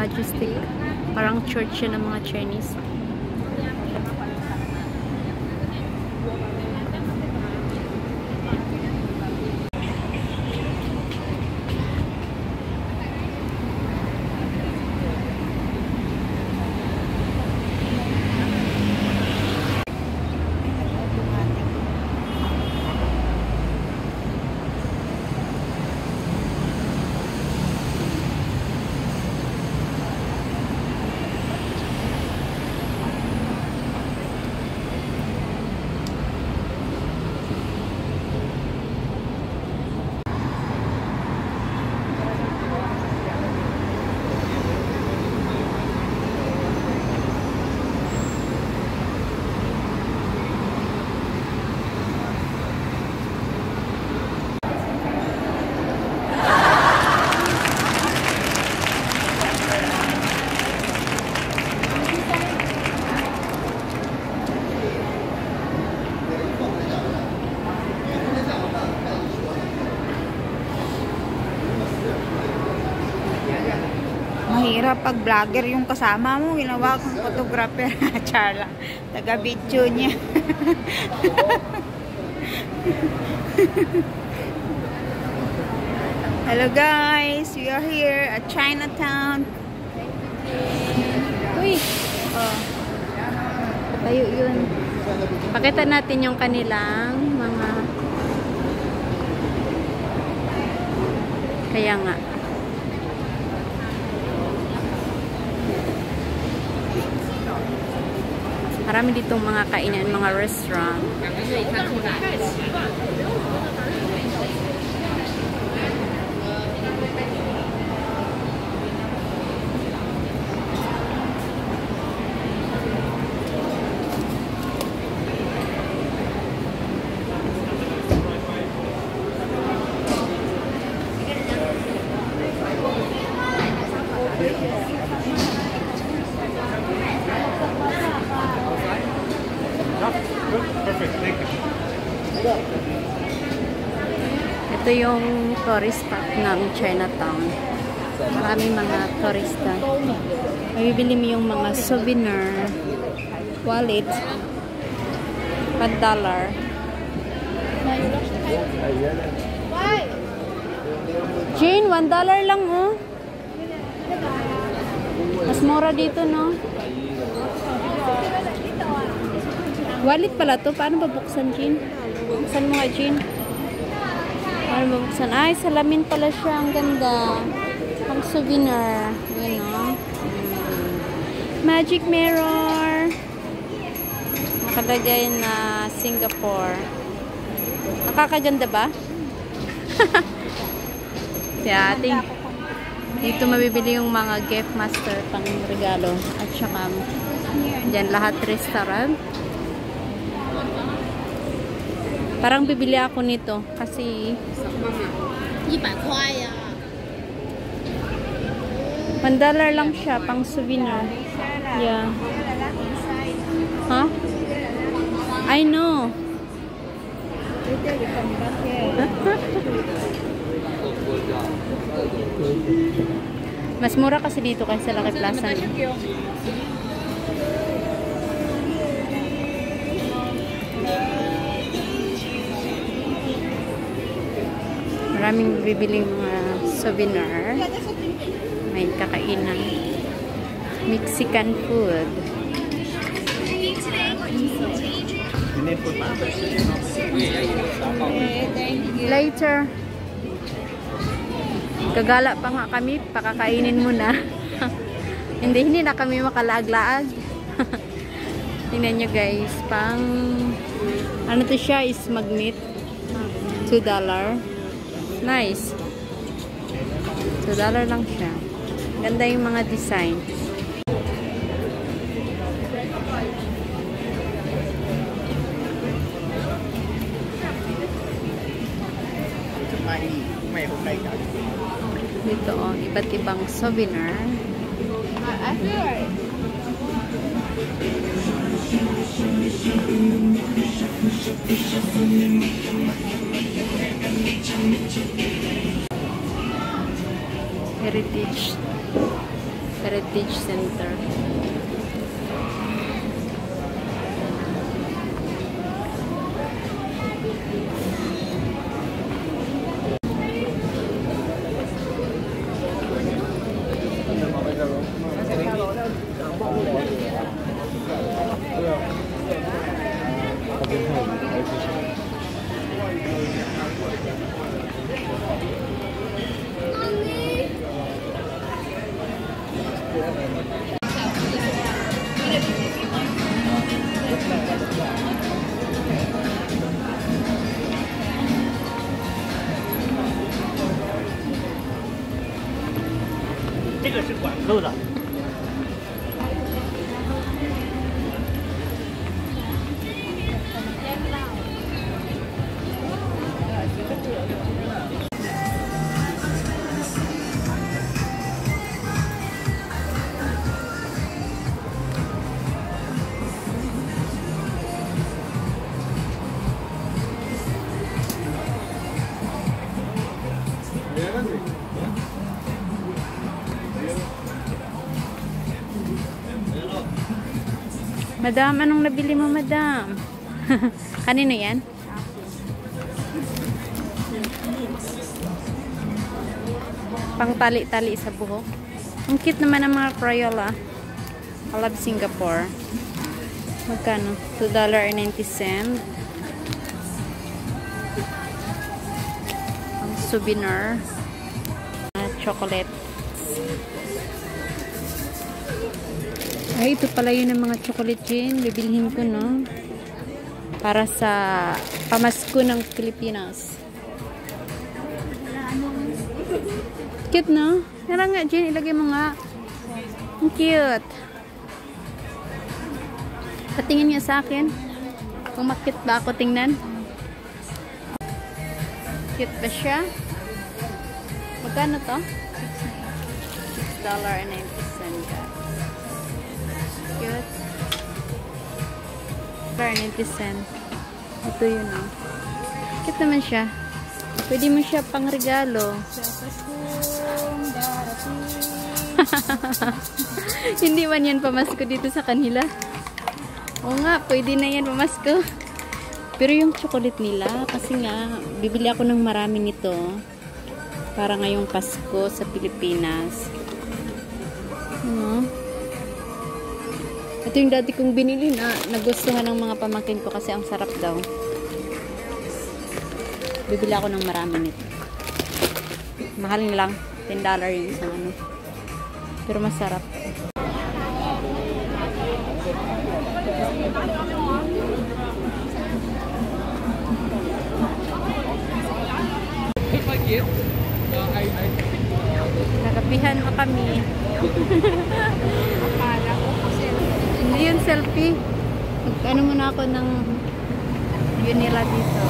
Majestic. Parang church yan ng mga Chinese. Mahirap pag vlogger yung kasama mo, ginawa kang photographer. Charla, taga-video niya. Hello guys, we are here at Chinatown. Uy, oh, tayo yun. Pakita natin yung kanilang mga, kaya nga. Marami ditong mga kainan, mga restaurant. Ito yung tourist spot ng Chinatown. Maraming mga turista. Mabibili mo yung mga souvenir, wallet, $1. Jane, $1 lang oh. Mas mura dito no. Wallet pala to. Paano babuksan, Jane? Buksan mo nga, Jane. Paano babuksan? Ay, salamin pala siya. Ang ganda. Pang souvenir. Ayan, no? Magic mirror. Nakalagay na Singapore. Nakakaganda ba? Kaya, dito mabibili yung mga gift master pang regalo. At saka, dyan lahat restaurant. Parang bibili ako nito kasi $1 lang siya pang souvenir. Yeah. Huh? I know. Mas mura kasi dito kaysa Lucky Plaza. Maraming bibiling mga souvenir. May kakainan. Mexican food. Later. Kagala pa nga kami. Pakakainin muna. Hindi na kami makalaag-laag. Tingnan nyo guys. Pang ano to siya is magnet. $2. Nice. $2 lang siya. Ganda yung mga design. Dito oh, iba't ibang souvenir. Heritage Center. Madam, anong nabili mo, madam? Kanino yan? Pang tali-tali sa buhok. Ang cute naman ng mga Crayola. I love Singapore. Magkano? $2.90. Ang souvenir. Chocolate. Ay, ito pala yun ang mga chocolate gin. Bibilhin ko, no? Para sa pamasko ng Pilipinas. Cute, no? Tara nga, Jen. Ilagay mo nga. Ang cute. Patingin niya sa akin. Kung makit ba ako tingnan. Cute ba siya? Magkano to? $6.90. Cute. $6.90. Ito yun, oh. Cute naman siya. Pwede mo siya pang regalo. Hindi man yan pamasko dito sa kanila. Oo nga, pwede na yan pamasko. Pero yung chocolate nila, kasi nga, bibili ako ng marami nito. Para ngayong Pasko sa Pilipinas. Ito yung dati kong binili na nagustuhan ng mga pamangkin ko kasi ang sarap daw. Bibili ako ng marami nito. Mahal lang. $10 yung isang ano. Pero masarap. Nagabihan na kami. Hindi yun selfie. Ano muna ako ng yun nila dito.